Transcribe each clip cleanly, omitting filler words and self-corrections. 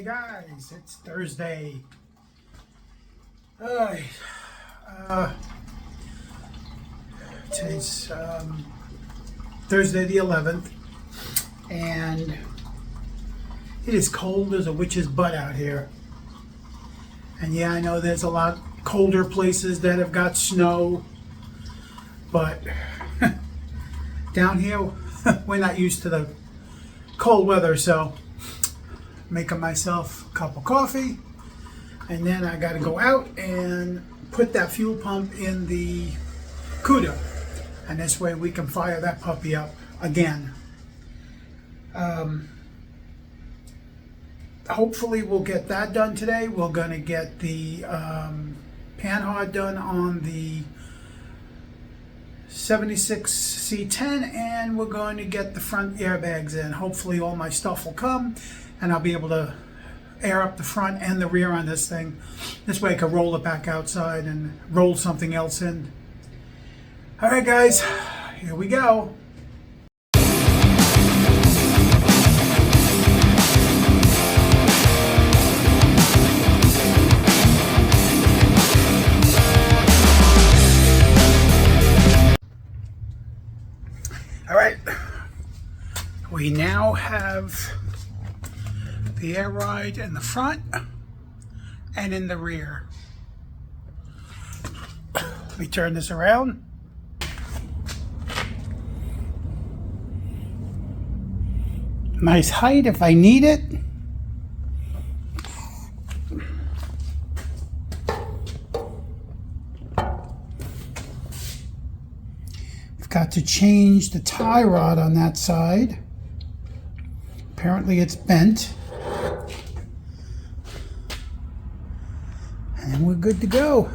guys, it's Thursday. Today's Thursday the 11th, and it is cold as a witch's butt out here. And yeah, I know there's a lot colder places that have got snow, but down here we're not used to the cold weather, so making myself a cup of coffee, and then I got to go out and put that fuel pump in the CUDA, and this way we can fire that puppy up again. Hopefully we'll get that done today. We're going to get the panhard done on the 76 C10, and we're going to get the front airbags in. Hopefully all my stuff will come and I'll be able to air up the front and the rear on this thing. This way I can roll it back outside and roll something else in. All right guys, here we go. All right, we now have the air ride in the front and in the rear. Let me turn this around. Nice height if I need it. I've got to change the tie rod on that side. Apparently it's bent. And we're good to go.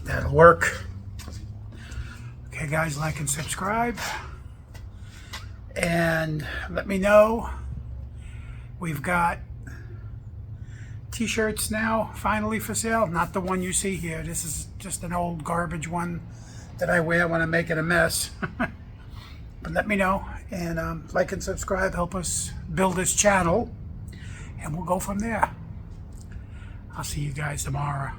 That'll work. Okay guys, like and subscribe. And let me know. We've got t-shirts now finally for sale. Not the one you see here. This is just an old garbage one that I wear when I'm making a mess. But let me know, and like and subscribe, help us build this channel, and we'll go from there. I'll see you guys tomorrow.